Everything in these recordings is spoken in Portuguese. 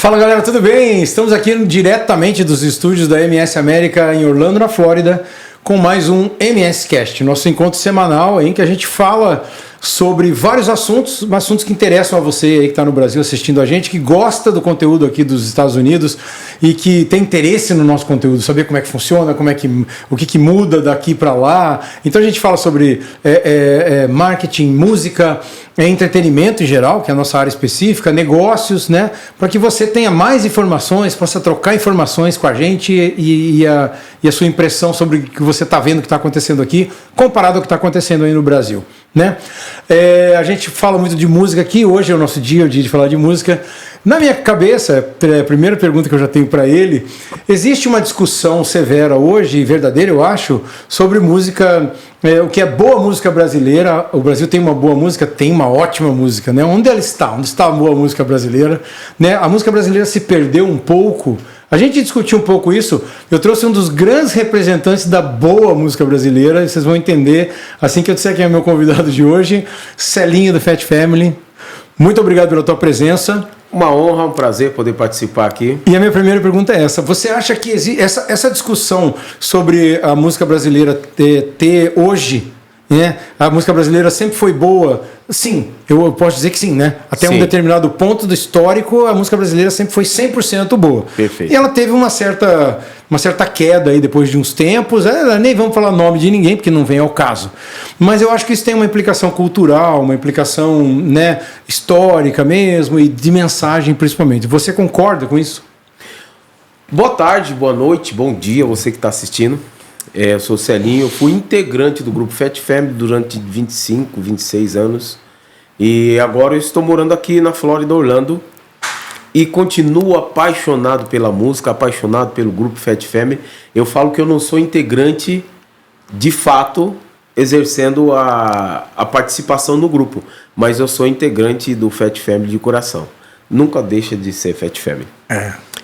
Fala galera, tudo bem? Estamos aqui diretamente dos estúdios da MS América em Orlando, na Flórida, com mais um MS Cast, nosso encontro semanal em que a gente fala sobre vários assuntos que interessam a você aí que está no Brasil assistindo a gente, que gosta do conteúdo aqui dos Estados Unidos e que tem interesse no nosso conteúdo, saber como é que funciona, o que muda daqui para lá. Então a gente fala sobre marketing, música, entretenimento em geral, que é a nossa área específica, negócios, né? Para que você tenha mais informações, possa trocar informações com a gente e a sua impressão sobre o que você está vendo que está acontecendo aqui, comparado ao que está acontecendo aí no Brasil, né? A gente fala muito de música aqui, hoje é o nosso dia, o dia de falar de música. Na minha cabeça, a primeira pergunta que eu já tenho para ele, existe uma discussão severa hoje, verdadeira eu acho, sobre música, o que é boa música brasileira. O Brasil tem uma boa música, tem uma ótima música, né? Onde ela está? Onde está a boa música brasileira? Né? A música brasileira se perdeu um pouco. A gente discutiu um pouco isso. Eu trouxe um dos grandes representantes da boa música brasileira, e vocês vão entender assim que eu disser quem é meu convidado de hoje, Celinho do Fat Family. Muito obrigado pela tua presença. Uma honra, um prazer poder participar aqui. E a minha primeira pergunta é essa. Você acha que essa discussão sobre a música brasileira ter hoje, né? A música brasileira sempre foi boa? Sim, eu posso dizer que sim, né? Até um determinado ponto do histórico, a música brasileira sempre foi 100% boa. Perfeito. E ela teve uma certa queda aí depois de uns tempos. Nem vamos falar nome de ninguém, porque não vem ao caso. Mas eu acho que isso tem uma implicação cultural, uma implicação, né, histórica mesmo, e de mensagem principalmente. Você concorda com isso? Boa tarde, boa noite, bom dia, você que está assistindo. Eu sou o Celinho, fui integrante do grupo Fat Family durante 25, 26 anos. E agora eu estou morando aqui na Flórida, Orlando. E continuo apaixonado pela música, apaixonado pelo grupo Fat Family. Eu falo que eu não sou integrante de fato, exercendo a participação no grupo. Mas eu sou integrante do Fat Family de coração. Nunca deixa de ser Fat Family.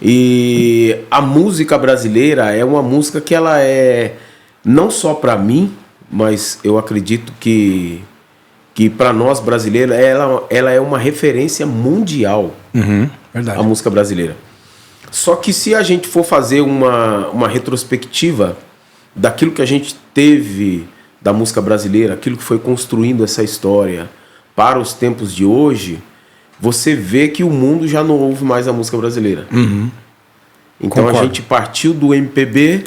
E a música brasileira é uma música que ela é, não só para mim, mas eu acredito que para nós brasileiros, ela é uma referência mundial. Verdade. A música brasileira. Só que se a gente for fazer uma retrospectiva daquilo que a gente teve da música brasileira, aquilo que foi construindo essa história para os tempos de hoje, você vê que o mundo já não ouve mais a música brasileira. Então Concordo. A gente partiu do MPB,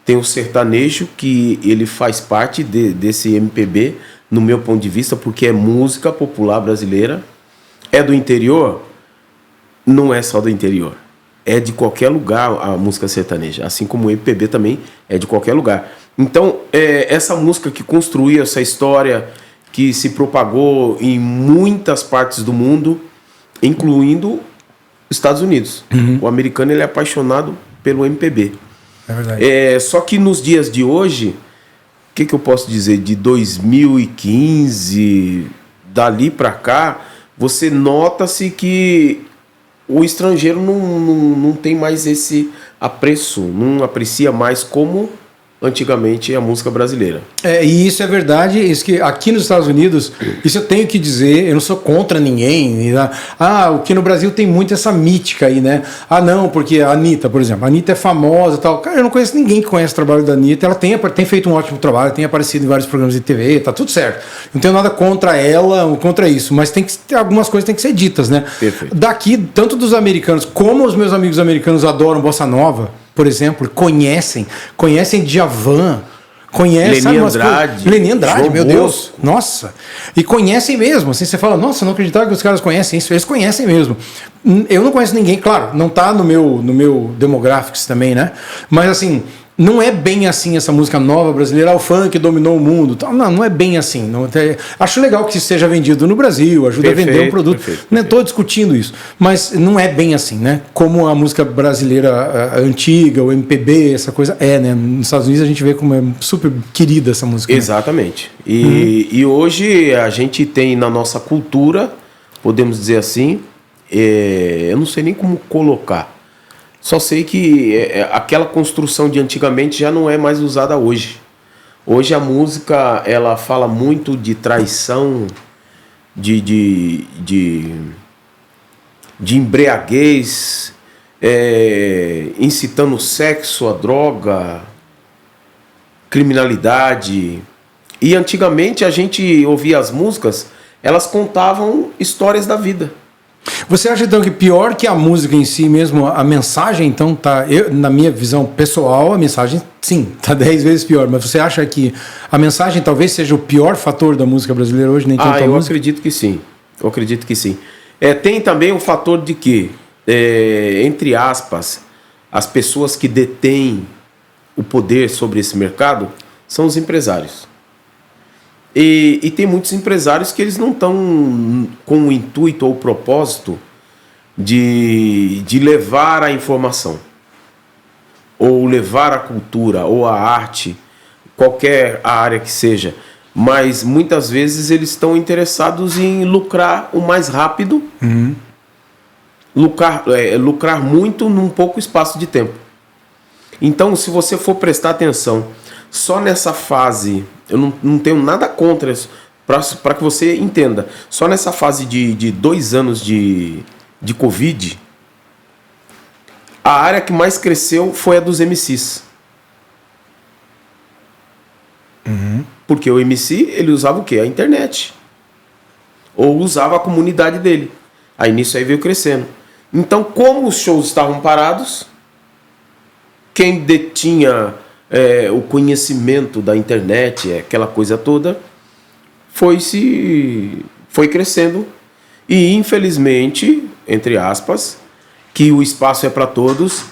tem o sertanejo, que ele faz parte desse MPB, no meu ponto de vista, porque é música popular brasileira. É do interior? Não é só do interior. É de qualquer lugar a música sertaneja. Assim como o MPB também é de qualquer lugar. Então, essa música que construiu essa história, que se propagou em muitas partes do mundo, incluindo Estados Unidos. O americano ele é apaixonado pelo MPB. É verdade. Só que nos dias de hoje, o que eu posso dizer? De 2015, dali para cá, você nota-se que o estrangeiro não tem mais esse apreço, não aprecia mais como antigamente a música brasileira. E isso é verdade, isso que aqui nos Estados Unidos, isso eu tenho que dizer, eu não sou contra ninguém. O que no Brasil tem muito essa mítica aí, né? Não, porque a Anitta, por exemplo, a Anitta é famosa e tal. Cara, eu não conheço ninguém que conhece o trabalho da Anitta. Ela tem feito um ótimo trabalho, tem aparecido em vários programas de TV, tá tudo certo. Não tenho nada contra ela ou contra isso, mas algumas coisas têm que ser ditas, né? Perfeito. Daqui, tanto dos americanos como os meus amigos americanos adoram bossa nova, por exemplo, conhecem Djavan, conhecem Leni Andrade, meu Deus, nossa, e conhecem mesmo, assim, você fala, nossa, não acreditava que os caras conhecem isso, eles conhecem mesmo. Eu não conheço ninguém, claro, não tá no meu demographics também, né, mas assim, não é bem assim essa música nova brasileira, o funk dominou o mundo. Não é bem assim. Acho legal que isso seja vendido no Brasil, ajuda a vender um produto. Não estou discutindo isso, mas não é bem assim, né? Como a música brasileira antiga, o MPB, essa coisa né? Nos Estados Unidos a gente vê como é super querida essa música. Exatamente. Né? E hoje a gente tem na nossa cultura, podemos dizer assim, eu não sei nem como colocar. Só sei que aquela construção de antigamente já não é mais usada hoje. Hoje a música ela fala muito de traição, de de embriaguez, incitando o sexo, a droga, criminalidade. E antigamente a gente ouvia as músicas, elas contavam histórias da vida. Você acha então que pior que a música em si mesmo, a mensagem então tá, na minha visão pessoal, a mensagem sim, tá 10 vezes pior, mas você acha que a mensagem talvez seja o pior fator da música brasileira hoje, nem tanto a música? Acredito que sim. Eu acredito que sim. Tem também o fator de que, entre aspas, as pessoas que detêm o poder sobre esse mercado são os empresários. E tem muitos empresários que eles não estão com o intuito ou o propósito de levar a informação, ou levar a cultura, ou a arte, qualquer área que seja. Mas muitas vezes eles estão interessados em lucrar o mais rápido, lucrar muito num pouco espaço de tempo. Então, se você for prestar atenção, só nessa fase, eu não tenho nada contra isso, para que você entenda, só nessa fase de 2 anos de Covid, a área que mais cresceu foi a dos MCs. Porque o MC, ele usava o quê? A internet. Ou usava a comunidade dele. Aí nisso aí veio crescendo. Então, como os shows estavam parados, quem detinha o conhecimento da internet, aquela coisa toda, foi crescendo. E infelizmente, entre aspas, que o espaço é para todos,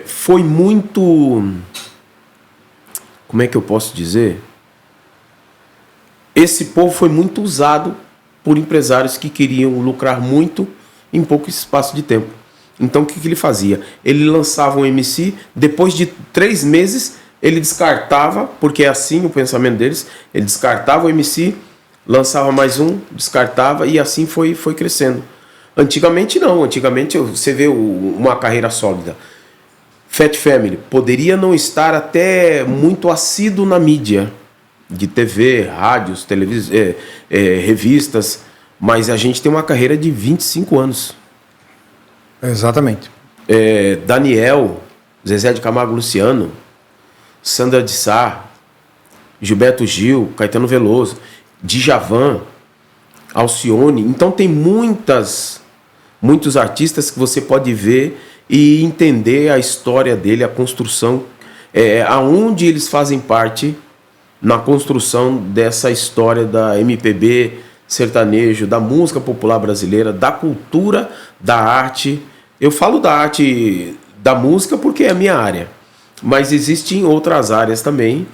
foi muito... Como é que eu posso dizer? Esse povo foi muito usado por empresários que queriam lucrar muito em pouco espaço de tempo. Então o que ele fazia? Ele lançava um MC, depois de 3 meses ele descartava, porque é assim o pensamento deles, ele descartava o MC, lançava mais um, descartava e assim foi crescendo. Antigamente não, antigamente você vê uma carreira sólida. Fat Family poderia não estar até muito assíduo na mídia, de TV, rádios, revistas, mas a gente tem uma carreira de 25 anos. Exatamente. Daniel, Zezé de Camargo Luciano, Sandra de Sá, Gilberto Gil, Caetano Veloso, Djavan, Alcione. Então tem muitos artistas que você pode ver e entender a história dele, a construção, aonde eles fazem parte na construção dessa história da MPB, sertanejo, da música popular brasileira, da cultura, da arte. Eu falo da arte, da música porque é a minha área, mas existem outras áreas também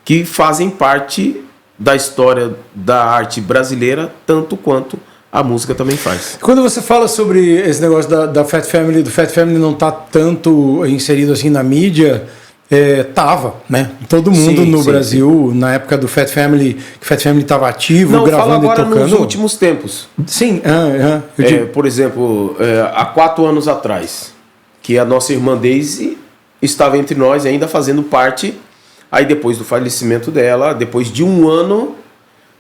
que fazem parte da história da arte brasileira, tanto quanto a música também faz. Quando você fala sobre esse negócio da Fat Family, do Fat Family não tá tanto inserido assim na mídia, tava, né? Todo mundo no Brasil, na época do Fat Family, que Fat Family tava ativo, gravando e tocando. Não, agora nos últimos tempos. Sim, por exemplo, há 4 anos atrás, que a nossa irmã Daisy estava entre nós ainda fazendo parte. Aí depois do falecimento dela, depois de 1 ano,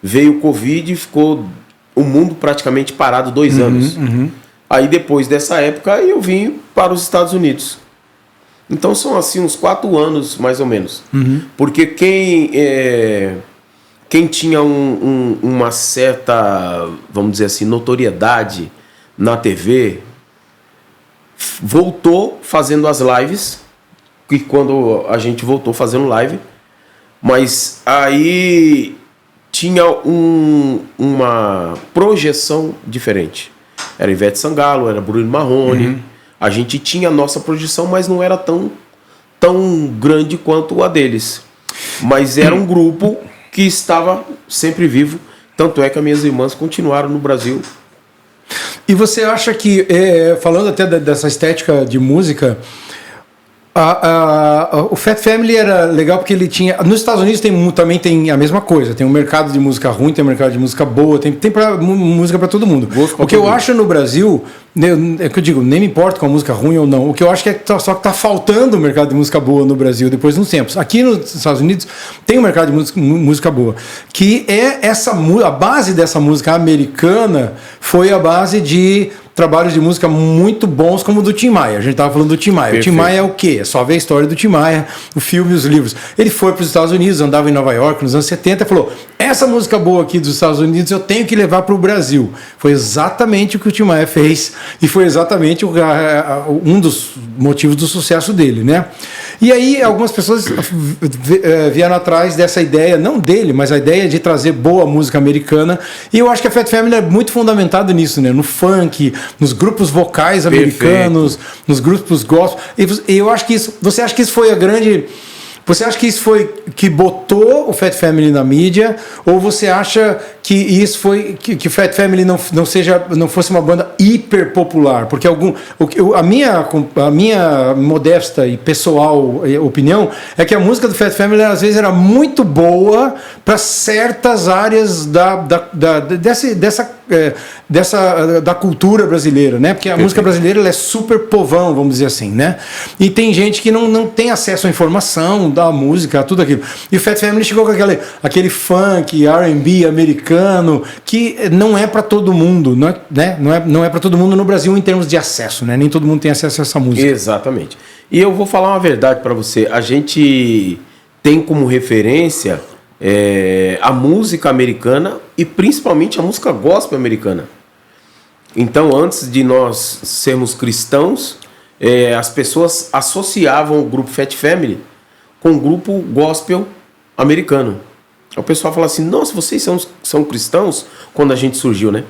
veio o Covid e ficou o mundo praticamente parado 2 anos. Aí depois dessa época eu vim para os Estados Unidos. Então são assim uns 4 anos mais ou menos. Porque quem tinha uma certa, vamos dizer assim, notoriedade na TV, voltou fazendo as lives, que quando a gente voltou fazendo live, mas aí tinha uma projeção diferente. Era Ivete Sangalo, era Bruno Marrone. A gente tinha a nossa projeção, mas não era tão grande quanto a deles. Mas era um grupo que estava sempre vivo. Tanto é que as minhas irmãs continuaram no Brasil. E você acha que, falando até dessa estética de música, O Fat Family era legal porque ele tinha. Nos Estados Unidos também tem a mesma coisa. Tem um mercado de música ruim, tem um mercado de música boa, tem música para todo mundo. O que eu acho no Brasil, é que eu digo, nem me importa com a música ruim ou não. O que eu acho que só que tá faltando o mercado de música boa no Brasil depois de uns tempos. Aqui nos Estados Unidos tem um mercado de música boa. Que é a base dessa música americana foi a base de trabalhos de música muito bons como o do Tim Maia. A gente estava falando do Tim Maia. Perfeito. O Tim Maia é o quê? É só ver a história do Tim Maia, o filme e os livros. Ele foi para os Estados Unidos, andava em Nova York nos anos 70 e falou, essa música boa aqui dos Estados Unidos eu tenho que levar para o Brasil. Foi exatamente o que o Tim Maia fez e foi exatamente um dos motivos do sucesso dele, né? E aí algumas pessoas vieram atrás dessa ideia, não dele, mas a ideia de trazer boa música americana, e eu acho que a Fat Family é muito fundamentado nisso, né? No funk, nos grupos vocais americanos, perfeito, nos grupos gospel. E eu acho que isso. Você acha que isso foi a grande. Você acha que isso foi que botou o Fat Family na mídia? Ou você acha que isso foi que o Fat Family não fosse uma banda hiper popular? Porque a minha modesta e pessoal opinião é que a música do Fat Family às vezes era muito boa para certas áreas da cultura brasileira, né? Porque a música brasileira ela é super povão, vamos dizer assim, né? E tem gente que não tem acesso à informação da música, tudo aquilo. E o Fat Family chegou com aquele funk, R&B americano, que não é para todo mundo, não é para todo mundo no Brasil em termos de acesso, né? Nem todo mundo tem acesso a essa música. Exatamente. E eu vou falar uma verdade para você. A gente tem como referência a música americana e principalmente a música gospel americana. Então, antes de nós sermos cristãos, as pessoas associavam o grupo Fat Family com o grupo gospel americano. O pessoal fala assim, nossa, vocês são cristãos? Quando a gente surgiu, né?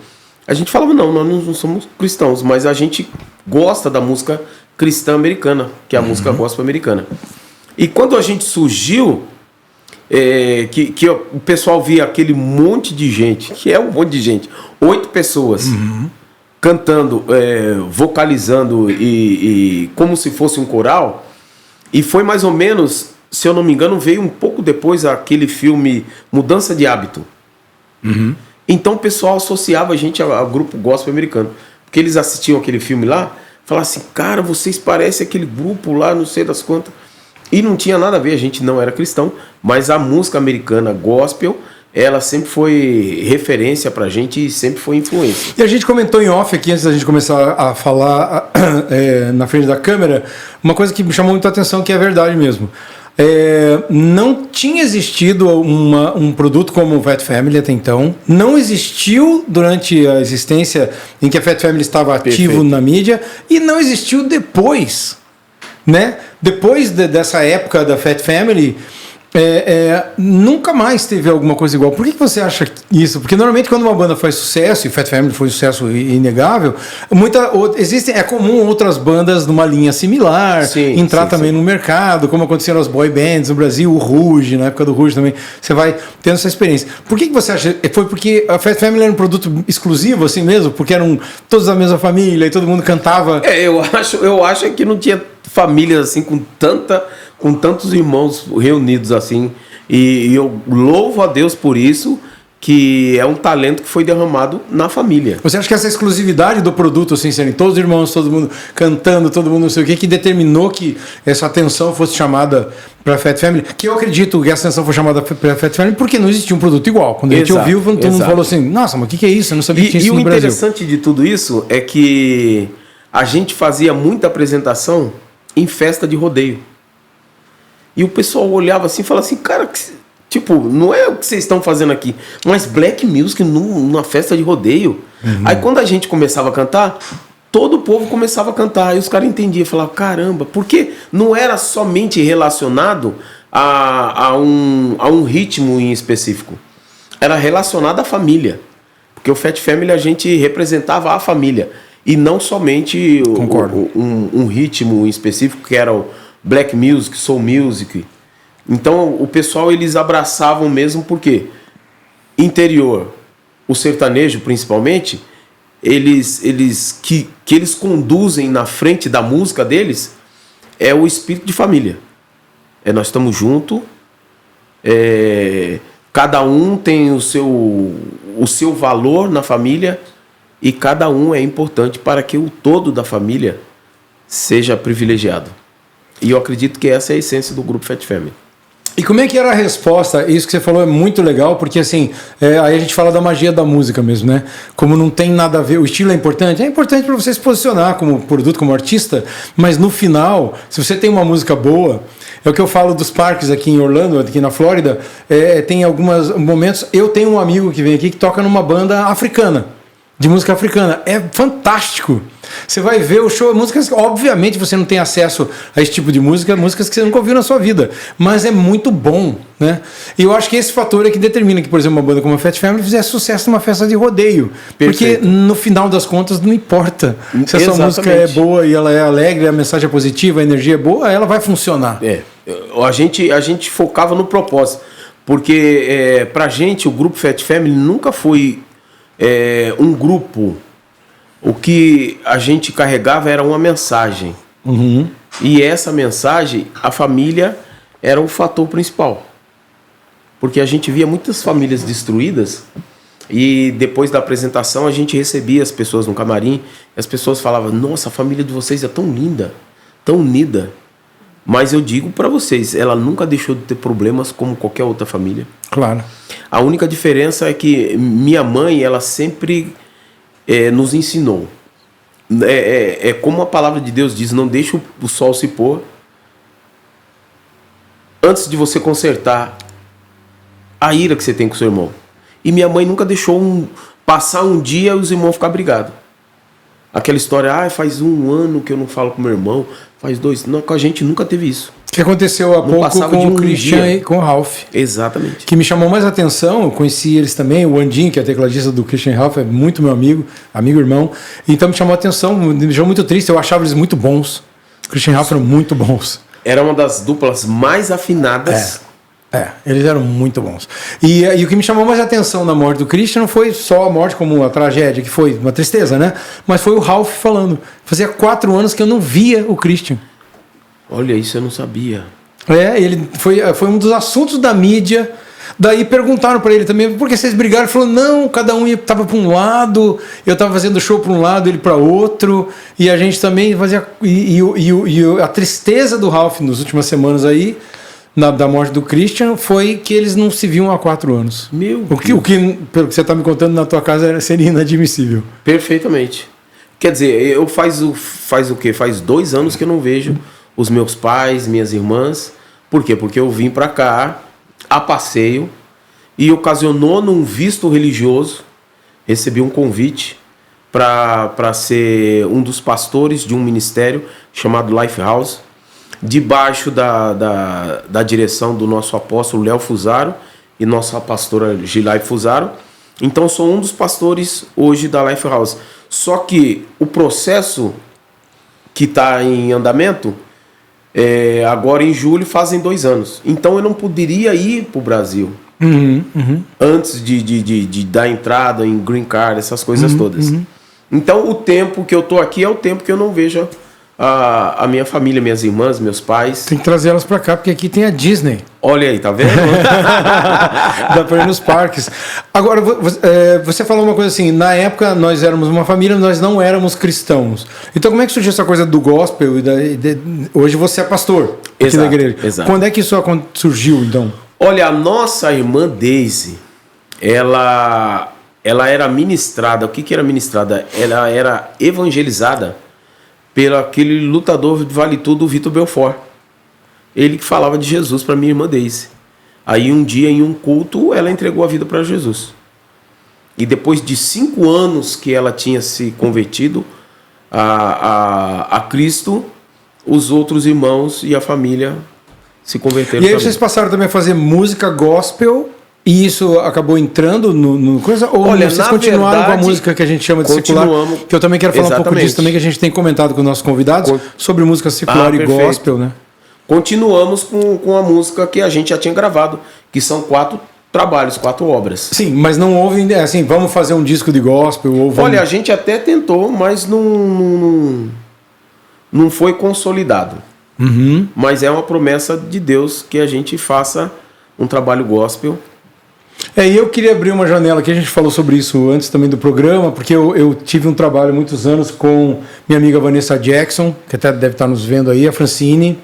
A gente falava, não, nós não somos cristãos, mas a gente gosta da música cristã americana, que é a música gospel americana. E quando a gente surgiu, que o pessoal via aquele monte de gente, que é um monte de gente, 8 pessoas cantando, vocalizando e como se fosse um coral, e foi mais ou menos, se eu não me engano, veio um pouco depois aquele filme Mudança de Hábito. Então o pessoal associava a gente ao grupo gospel americano, porque eles assistiam aquele filme lá, falavam assim, cara, vocês parecem aquele grupo lá, não sei das quantas. E não tinha nada a ver, a gente não era cristão, mas a música americana gospel, ela sempre foi referência pra gente e sempre foi influência. E a gente comentou em off aqui, antes da gente começar a falar na frente da câmera, uma coisa que me chamou muita atenção, que é verdade mesmo. Não tinha existido um produto como o Fat Family até então. Não existiu durante a existência em que a Fat Family estava ativo na mídia. E não existiu depois, né? Depois dessa época da Fat Family, nunca mais teve alguma coisa igual. Por que você acha isso? Porque normalmente quando uma banda faz sucesso, e Fat Family foi um sucesso inegável, é comum outras bandas numa linha similar entrar também no mercado, como aconteceram as boy bands no Brasil, o Rouge, na época do Rouge também, você vai tendo essa experiência. Por que você acha? Foi porque a Fat Family era um produto exclusivo assim mesmo? Porque eram todos da mesma família e todo mundo cantava? Eu acho que não tinha famílias assim com tantos irmãos reunidos assim, e eu louvo a Deus por isso, que é um talento que foi derramado na família. Você acha que essa exclusividade do produto, assim, serem todos irmãos, todo mundo cantando, todo mundo não sei o que determinou que essa atenção fosse chamada para Fat Family? Que eu acredito que essa atenção foi chamada para Fat Family porque não existia um produto igual. Quando a gente ouviu, todo mundo falou assim, nossa, mas o que é isso? Eu não sabia que tinha isso no Brasil. E o interessante de tudo isso é que a gente fazia muita apresentação em festa de rodeio. E o pessoal olhava assim e falava assim, cara, tipo, não é o que vocês estão fazendo aqui, mas black music numa festa de rodeio. Aí quando a gente começava a cantar, todo o povo começava a cantar. Aí os caras entendiam, falavam, caramba, porque não era somente relacionado a um ritmo em específico. Era relacionado à família. Porque o Fat Family a gente representava a família. E não somente um ritmo em específico, que era o black music, soul music. Então o pessoal, eles abraçavam mesmo porque interior, o sertanejo principalmente, eles conduzem na frente da música deles é o espírito de família. Nós estamos juntos, cada um tem o seu valor na família e cada um é importante para que o todo da família seja privilegiado. E eu acredito que essa é a essência do grupo Fat Family. E como é que era a resposta? Isso que você falou é muito legal, porque assim, aí a gente fala da magia da música mesmo, né? Como não tem nada a ver, o estilo é importante para você se posicionar como produto, como artista, mas no final, se você tem uma música boa, é o que eu falo dos parques aqui em Orlando, aqui na Flórida, tem alguns momentos, eu tenho um amigo que vem aqui que toca numa banda africana, de música africana, é fantástico. Você vai ver o show, músicas, obviamente você não tem acesso a esse tipo de música, músicas que você nunca ouviu na sua vida, mas é muito bom, né? E eu acho que esse fator é que determina que, por exemplo, uma banda como a Fat Family fizesse sucesso numa festa de rodeio. Perfeito. Porque no final das contas não importa se a sua música é boa e ela é alegre, a mensagem é positiva, a energia é boa, ela vai funcionar. A gente focava no propósito, porque pra gente o grupo Fat Family nunca foi um grupo. O que a gente carregava era uma mensagem. Uhum. E essa mensagem, a família era o fator principal. Porque a gente via muitas famílias destruídas e depois da apresentação a gente recebia as pessoas no camarim e as pessoas falavam: nossa, a família de vocês é tão linda, tão unida. Mas eu digo para vocês, ela nunca deixou de ter problemas como qualquer outra família. Claro. A única diferença é que minha mãe, ela sempre nos ensinou. Como a palavra de Deus diz: não deixe o sol se pôr antes de você consertar a ira que você tem com o seu irmão. E minha mãe nunca deixou passar um dia e os irmãos ficar brigados. Aquela história, faz 1 ano que eu não falo com meu irmão, faz 2. Não, com a gente nunca teve isso. Que aconteceu há pouco com o Christian e com o Ralph. Exatamente. Que me chamou mais atenção, eu conheci eles também, o Andinho, que é tecladista do Christian e Ralph, é muito meu amigo, irmão. Então me chamou a atenção, me deixou muito triste, eu achava eles muito bons. O Christian e Ralph eram muito bons. Era uma das duplas mais afinadas. Eles eram muito bons. E o que me chamou mais atenção na morte do Christian não foi só a morte como uma tragédia, que foi uma tristeza, né? Mas foi o Ralph falando. Fazia 4 anos que eu não via o Christian. Olha, isso eu não sabia. Ele foi um dos assuntos da mídia. Daí perguntaram para ele também: por que vocês brigaram? Ele falou: não, cada um estava para um lado, eu estava fazendo show para um lado, ele para outro, e a gente também fazia. E a tristeza do Ralph nas últimas semanas aí, da morte do Christian, foi que eles não se viam há 4 anos. O que, pelo que você está me contando, na tua casa seria inadmissível. Perfeitamente. Quer dizer, eu faz o quê? Faz 2 anos que eu não vejo os meus pais, minhas irmãs. Por quê? Porque eu vim para cá a passeio e ocasionou num visto religioso. Recebi um convite para ser um dos pastores de um ministério chamado Lifehouse, debaixo da direção do nosso apóstolo Léo Fusaro e nossa pastora Gilai Fusaro. Então sou um dos pastores hoje da Lifehouse. Só que o processo que está em andamento, agora em julho fazem 2 anos. Então eu não poderia ir para o Brasil antes de dar entrada em green card, essas coisas todas. Então o tempo que eu tô aqui é o tempo que eu não vejo a minha família, minhas irmãs, meus pais. Tem que trazer elas para cá, porque aqui tem a Disney. Olha aí, tá vendo? Dá para ir nos parques. Agora, você falou uma coisa assim: na época nós éramos uma família, nós não éramos cristãos. Então como é que surgiu essa coisa do gospel? Hoje você é pastor aqui da igreja. Exato. Quando é que isso surgiu, então? Olha, a nossa irmã Daisy, ela era ministrada. O que era ministrada? Ela era evangelizada pelo aquele lutador de Vale Tudo, o Vitor Belfort. Ele que falava de Jesus para minha irmã Daisy. Aí um dia, em um culto, ela entregou a vida para Jesus. E depois de 5 anos que ela tinha se convertido a Cristo, os outros irmãos e a família se converteram. E aí vocês passaram também a fazer música gospel, e isso acabou entrando no coisa? Ou olha, vocês continuaram com a música que a gente chama de secular? Que eu também quero falar um pouco disso também, que a gente tem comentado com os nossos convidados sobre música secular e gospel, né? Continuamos com a música que a gente já tinha gravado, que são 4 trabalhos, 4 obras. Sim, mas não houve assim, vamos fazer um disco de gospel? Ou vamos... Olha, a gente até tentou, mas não foi consolidado. Mas é uma promessa de Deus que a gente faça um trabalho gospel. E eu queria abrir uma janela aqui, a gente falou sobre isso antes também do programa, porque eu tive um trabalho há muitos anos com minha amiga Vanessa Jackson, que até deve estar nos vendo aí, a Francine,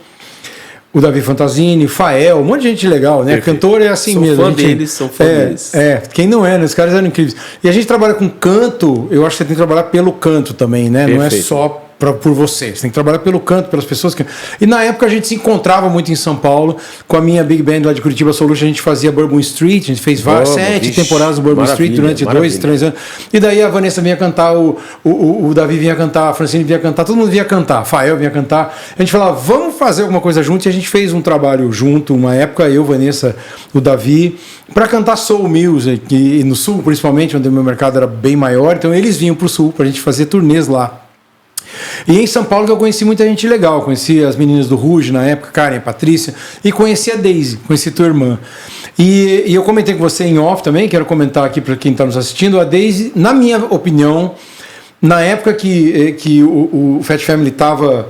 o Davi Fantasini, Fael, um monte de gente legal, né? Perfeito. Cantor é assim mesmo. São fã deles. Quem não é, né? Os caras eram incríveis. E a gente trabalha com canto, eu acho que você tem que trabalhar pelo canto também, né? Perfeito. Não é só por você. Você tem que trabalhar pelo canto, pelas pessoas que... E na época a gente se encontrava muito em São Paulo, com a minha Big Band lá de Curitiba Solution, a gente fazia Bourbon Street, a gente fez 7 temporadas do Bourbon Street durante 2, 3 anos. E daí a Vanessa vinha cantar, o Davi vinha cantar, a Francine vinha cantar, todo mundo vinha cantar, Fael vinha cantar. A gente falava, vamos fazer alguma coisa junto, e a gente fez um trabalho junto, uma época, eu, Vanessa, o Davi, para cantar soul music, e no Sul principalmente, onde o meu mercado era bem maior, então eles vinham pro Sul pra gente fazer turnês lá. E em São Paulo que eu conheci muita gente legal, conheci as meninas do Ruge na época, Karen, Patrícia, e conheci a Daisy, conheci tua irmã. E eu comentei com você em off também, quero comentar aqui para quem está nos assistindo, a Daisy, na minha opinião, na época que o Fat Family estava...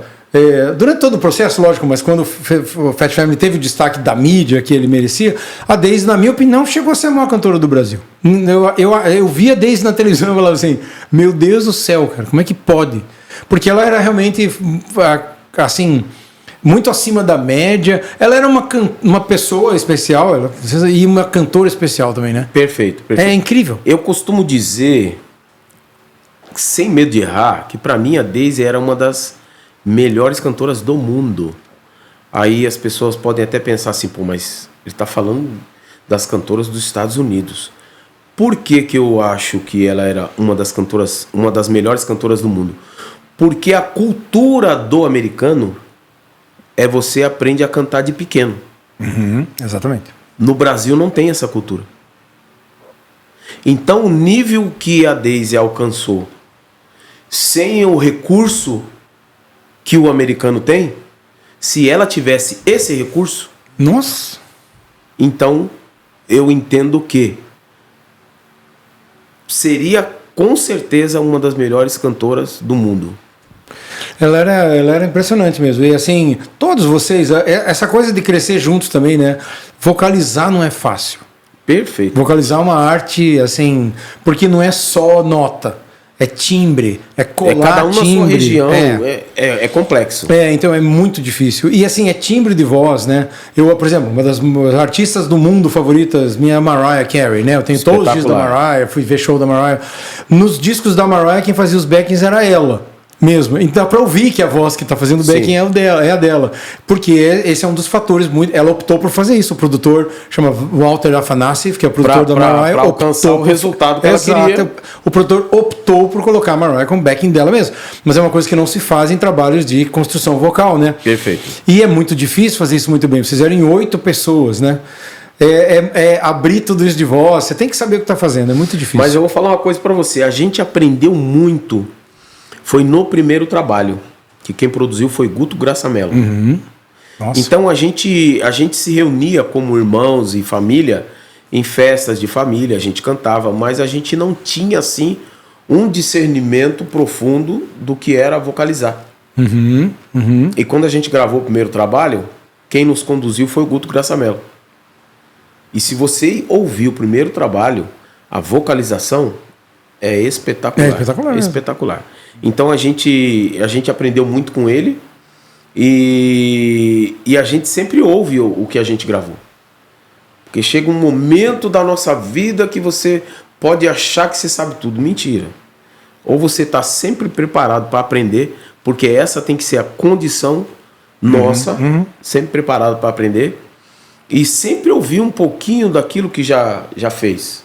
durante todo o processo, lógico, mas quando o Fat Family teve o destaque da mídia que ele merecia, a Daisy, na minha opinião, chegou a ser a maior cantora do Brasil. Eu vi a Daisy na televisão e falava assim, meu Deus do céu, cara, como é que pode? Porque ela era realmente, assim, muito acima da média. Ela era uma pessoa especial e uma cantora especial também, né? Perfeito. É incrível. Eu costumo dizer, sem medo de errar, que para mim a Daisy era uma das melhores cantoras do mundo. Aí as pessoas podem até pensar assim, pô, mas ele está falando das cantoras dos Estados Unidos. Por que eu acho que ela era uma das melhores cantoras do mundo? Porque a cultura do americano é você aprende a cantar de pequeno. Exatamente. No Brasil não tem essa cultura. Então o nível que a Daisy alcançou, sem o recurso que o americano tem, se ela tivesse esse recurso... Nossa! Então eu entendo que seria com certeza uma das melhores cantoras do mundo. Ela era impressionante mesmo. E assim, todos vocês, essa coisa de crescer juntos também, né? Vocalizar não é fácil. Perfeito. Vocalizar é uma arte, assim, porque não é só nota, é timbre, é colar cada um timbre. na sua região, é complexo. Então é muito difícil. E assim, é timbre de voz, né? Eu, por exemplo, uma das artistas do mundo favoritas, minha Mariah Carey, né? Eu tenho todos os discos da Mariah, fui ver show da Mariah. Nos discos da Mariah, quem fazia os backings era ela. Mesmo. Então dá pra ouvir que a voz que tá fazendo o backing é a dela. Porque esse é um dos fatores muito. Ela optou por fazer isso. O produtor chama Walter Afanasieff, que é o produtor da Mariah. Pra alcançar o resultado que ela queria. O produtor optou por colocar a Mariah com o backing dela mesmo. Mas é uma coisa que não se faz em trabalhos de construção vocal, né? Perfeito. E é muito difícil fazer isso muito bem. Vocês eram em 8 pessoas, né? Abrir tudo isso de voz. Você tem que saber o que tá fazendo. É muito difícil. Mas eu vou falar uma coisa pra você. A gente aprendeu muito. Foi no primeiro trabalho, que quem produziu foi Guto Graçamelo. Então a gente se reunia como irmãos e família em festas de família, a gente cantava, mas a gente não tinha assim um discernimento profundo do que era vocalizar. E quando a gente gravou o primeiro trabalho, quem nos conduziu foi o Guto Graçamelo. E se você ouvir o primeiro trabalho, a vocalização é espetacular. É espetacular. Então a gente aprendeu muito com ele e a gente sempre ouve o que a gente gravou. Porque chega um momento da nossa vida que você pode achar que você sabe tudo. Mentira. Ou você está sempre preparado para aprender, porque essa tem que ser a condição nossa, sempre preparado para aprender, e sempre ouvir um pouquinho daquilo que já fez,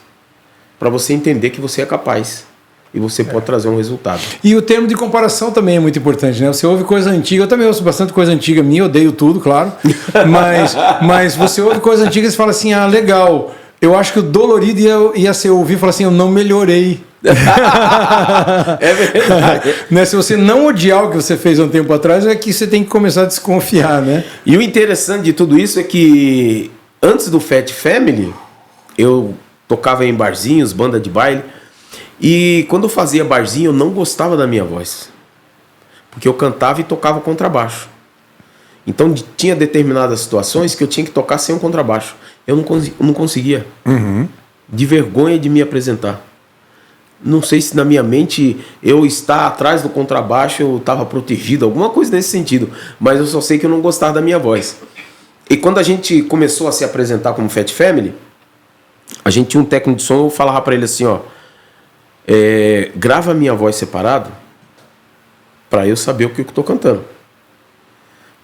para você entender que você é capaz. E você pode trazer um resultado. E o termo de comparação também é muito importante, né? Você ouve coisa antiga, eu também ouço bastante coisa antiga minha, odeio tudo, claro. Mas você ouve coisa antiga e você fala assim, legal, eu acho que o dolorido ia ser ouvir e falar assim, eu não melhorei. É verdade. Né? Se você não odiar o que você fez há um tempo atrás, é que você tem que começar a desconfiar, né? E o interessante de tudo isso é que antes do Fat Family, eu tocava em barzinhos, banda de baile. E quando eu fazia barzinho, eu não gostava da minha voz. Porque eu cantava e tocava contrabaixo. Então tinha determinadas situações que eu tinha que tocar sem um contrabaixo. Eu não conseguia. De vergonha de me apresentar. Não sei se na minha mente eu estar atrás do contrabaixo eu estava protegido, alguma coisa nesse sentido. Mas eu só sei que eu não gostava da minha voz. E quando a gente começou a se apresentar como Fat Family, a gente tinha um técnico de som, eu falava para ele assim, ó, grava a minha voz separado para eu saber o que eu estou cantando.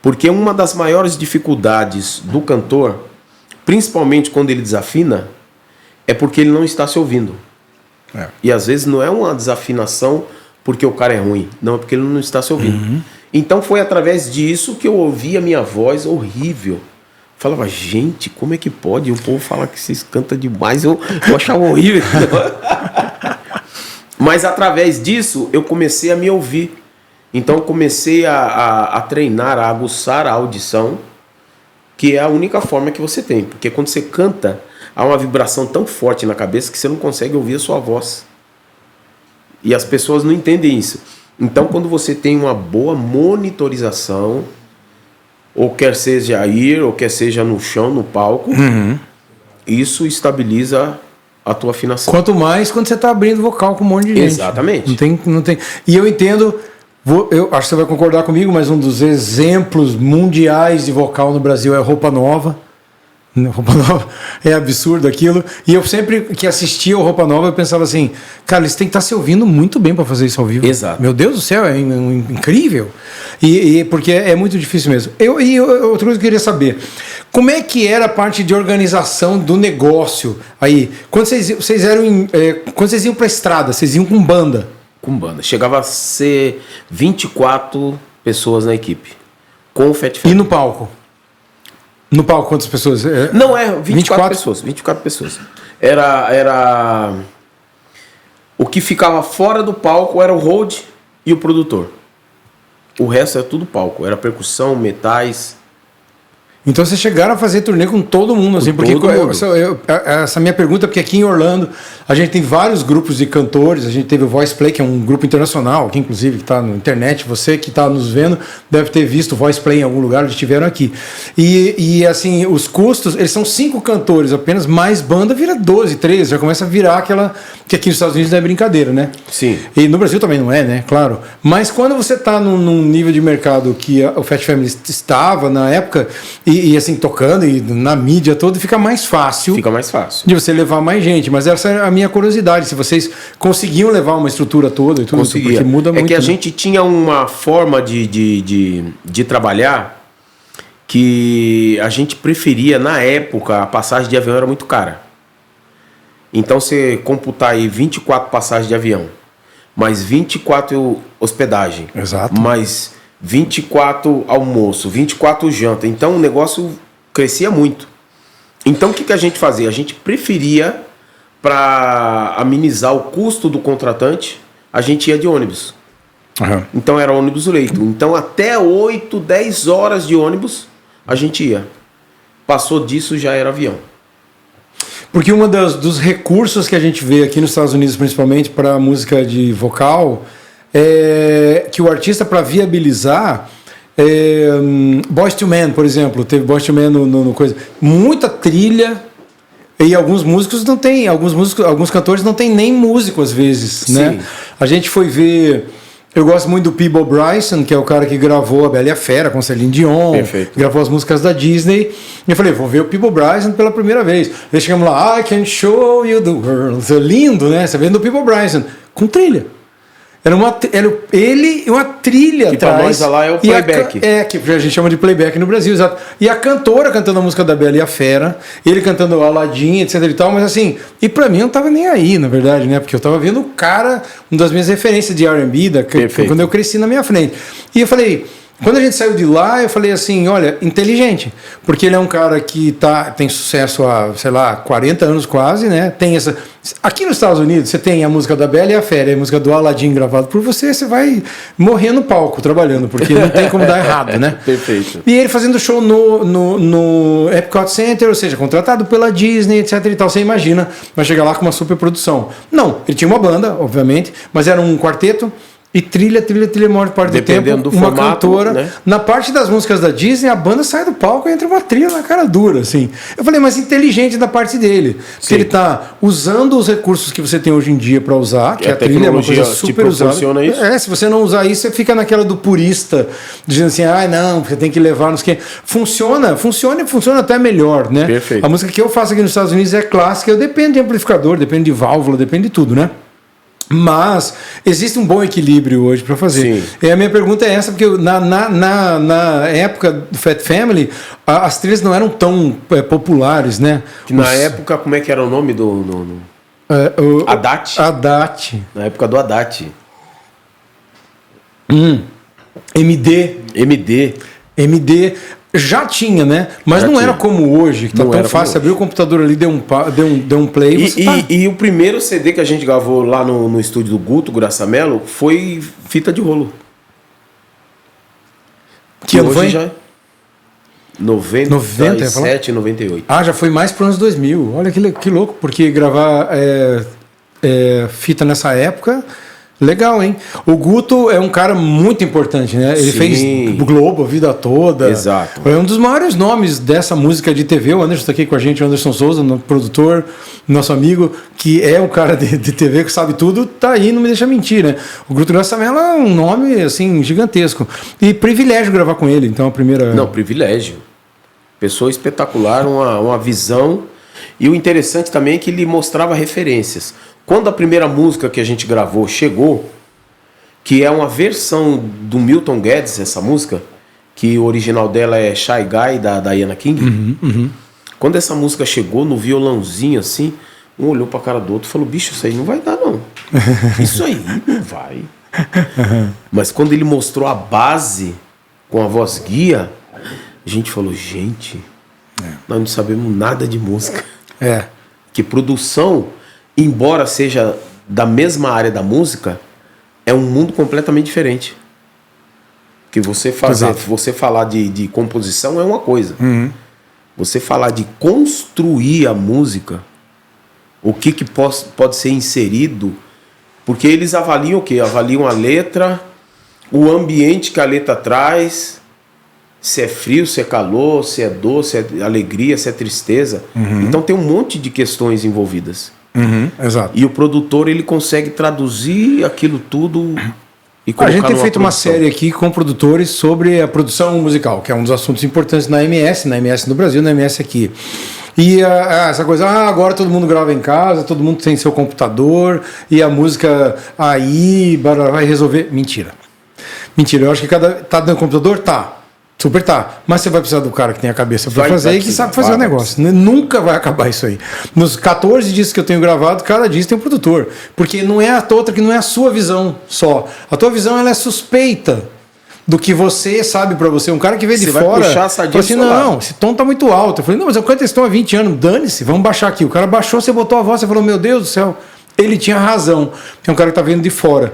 Porque uma das maiores dificuldades do cantor, principalmente quando ele desafina, é porque ele não está se ouvindo. E às vezes não é uma desafinação porque o cara é ruim, não, é porque ele não está se ouvindo. Então foi através disso que eu ouvi a minha voz horrível. Falava, gente, como é que pode? O povo fala que vocês cantam demais, eu achava horrível. Mas através disso eu comecei a me ouvir. Então eu comecei a treinar, a aguçar a audição, que é a única forma que você tem. Porque quando você canta, há uma vibração tão forte na cabeça que você não consegue ouvir a sua voz. E as pessoas não entendem isso. Então quando você tem uma boa monitorização, ou quer seja ou quer seja no chão, no palco, isso estabiliza a tua afinação. Quanto mais quando você está abrindo vocal com um monte de gente. Exatamente. Não tem. E eu entendo, eu acho que você vai concordar comigo, mas um dos exemplos mundiais de vocal no Brasil é Roupa Nova. Roupa Nova é absurdo aquilo. E eu sempre que assistia o Roupa Nova, eu pensava assim, cara, eles têm que estar se ouvindo muito bem para fazer isso ao vivo. Exato. Meu Deus do céu, é incrível. Porque é muito difícil mesmo. Outra coisa que eu queria saber, como é que era a parte de organização do negócio aí? Quando quando vocês iam para a estrada, vocês iam com banda? Com banda. Chegava a ser 24 pessoas na equipe. Com o Fat Family. E no palco? No palco, quantas pessoas? Não, 24 pessoas. 24 pessoas. Era... O que ficava fora do palco era o hold e o produtor. O resto era tudo palco. Era percussão, metais. Então vocês chegaram a fazer turnê com todo mundo, assim, porque essa minha pergunta, porque aqui em Orlando a gente tem vários grupos de cantores, a gente teve o Voice Play, que é um grupo internacional, que inclusive está na internet, você que está nos vendo deve ter visto o Voice Play em algum lugar, eles estiveram aqui. E assim, os custos, eles são 5 cantores apenas, mais banda vira 12, 13, já começa a virar aquela, que aqui nos Estados Unidos não é brincadeira, né? Sim. E no Brasil também não é, né? Claro. Mas quando você está num nível de mercado que o Fat Family estava na época, e assim, tocando e na mídia toda, fica mais fácil. Fica mais fácil. De você levar mais gente. Mas essa é a minha curiosidade. Se vocês conseguiam levar uma estrutura toda e tudo, conseguia. Porque muda muito. É que a gente tinha uma forma de trabalhar que a gente preferia, na época, a passagem de avião era muito cara. Então você computar aí 24 passagens de avião, mais 24 hospedagem. Exato. Mais 24 almoço, 24 janta. Então o negócio crescia muito. Então o que a gente fazia? A gente preferia, para amenizar o custo do contratante, a gente ia de ônibus. Então era ônibus leito. Então até 8, 10 horas de ônibus a gente ia. Passou disso, já era avião. Porque um dos recursos que a gente vê aqui nos Estados Unidos, principalmente para música de vocal, que o artista, para viabilizar, Boyz II Men, por exemplo, teve Boyz II Men no coisa, muita trilha, e alguns músicos não tem, alguns cantores não tem nem músico às vezes, né? A gente foi ver, eu gosto muito do Peabo Bryson, que é o cara que gravou A Bela e a Fera com Celine Dion. Perfeito. Gravou as músicas da Disney, e eu falei, vou ver o Peabo Bryson pela primeira vez. Aí chegamos lá, I can show you the world, isso é lindo, né? Você vendo o Peabo Bryson com trilha. Era ele e uma trilha que atrás. Pra nós lá é o playback. Que a gente chama de playback no Brasil, exato. E a cantora cantando a música da Bela e a Fera, ele cantando Aladdin, etc e tal, mas assim, e pra mim eu não tava nem aí, na verdade, né? Porque eu tava vendo o cara, uma das minhas referências de R&B, quando eu cresci na minha frente. E eu falei, quando a gente saiu de lá, eu falei assim, olha, inteligente, porque ele é um cara que tem sucesso há, sei lá, 40 anos quase, né? Tem essa... Aqui nos Estados Unidos, você tem a música da Bela e a Fera, a música do Aladdin gravado por você vai morrer no palco trabalhando, porque não tem como dar errado, né? Perfeito. E ele fazendo show no Epcot Center, ou seja, contratado pela Disney, etc e tal, você imagina, vai chegar lá com uma super produção. Não, ele tinha uma banda, obviamente, mas era um quarteto, E trilha a maior parte do tempo, Dependendo do uma formato, cantora. né? Na parte das músicas da Disney, a banda sai do palco e entra uma trilha na cara dura, assim. Eu falei, mas inteligente da parte dele. Porque Sim. ele tá usando os recursos que você tem hoje em dia para usar, que E a a trilha é uma coisa tecnologia te super usada. proporciona isso? Se você não usar isso, você fica naquela do purista, dizendo assim, não, você tem que levar nos que. Funciona até melhor, né? Perfeito. A música que eu faço aqui nos Estados Unidos é clássica, eu dependo de amplificador, depende de válvula, depende de tudo, né? Mas existe um bom equilíbrio hoje para fazer. Sim. E a minha pergunta é essa, porque na época do Fat Family, as trilhas não eram tão populares, né? Que na época, como é que era o nome do... Haddad. Haddad. Na época do Haddad. MD já tinha, né? Mas Já não tinha. era como hoje, que tá Não tão era como fácil. Abrir o computador ali, deu um play e você tá... E o primeiro CD que a gente gravou lá no estúdio do Guto Graçamelo foi fita de rolo. Que ano hoje foi? já é 97, 98. Já foi mais para os anos 2000. Olha que louco, porque gravar fita nessa época, legal, hein? O Guto é um cara muito importante, né? Ele Sim. fez o Globo a vida toda. Exato. É um dos maiores nomes dessa música de TV. O Anderson está aqui com a gente, o Anderson Souza, produtor, nosso amigo, que é um cara de TV que sabe tudo, tá aí, não me deixa mentir, né? O Guto Graçamelo é um nome, assim, gigantesco. E privilégio gravar com ele, então, a primeira... Não, privilégio. Pessoa espetacular, uma visão. E o interessante também é que ele mostrava referências. Quando a primeira música que a gente gravou chegou, que é uma versão do Milton Guedes, essa música, que o original dela é Shy Guy, da Diana King. Quando essa música chegou no violãozinho assim, um olhou pra cara do outro e falou, bicho, isso aí não vai dar não. Isso aí não vai. Mas quando ele mostrou a base com a voz guia, a gente falou, gente, nós não sabemos nada de música. Que produção, embora seja da mesma área da música, é um mundo completamente diferente. Que você falar de composição é uma coisa. Você falar de construir a música, o que pode ser inserido, porque eles avaliam o quê? Avaliam a letra, o ambiente que a letra traz, se é frio, se é calor, se é dor, se é alegria, se é tristeza. Então tem um monte de questões envolvidas. Exato. E o produtor, ele consegue traduzir aquilo tudo e colocar. A gente tem feito uma produção. série aqui com produtores sobre a produção musical, que é um dos assuntos importantes na MS no Brasil, na MS aqui. E essa coisa, agora todo mundo grava em casa, todo mundo tem seu computador, e a música aí vai resolver. Mentira. Eu acho que tá dentro do computador? Tá. Super tá. Mas você vai precisar do cara que tem a cabeça para fazer e que sabe fazer o negócio. Nunca vai acabar isso aí. Nos 14 discos que eu tenho gravado, cada disco tem um produtor. Porque não é a outra que não é a sua visão só. A tua visão ela é suspeita do que você sabe para você. Um cara que veio de fora. Vai puxar a sardinha assim, não, esse tom tá muito alto. Eu falei, não, mas eu canto esse tom há 20 anos, dane-se, vamos baixar aqui. O cara baixou, você botou a voz, você falou, meu Deus do céu. Ele tinha razão. É um cara que tá vendo de fora.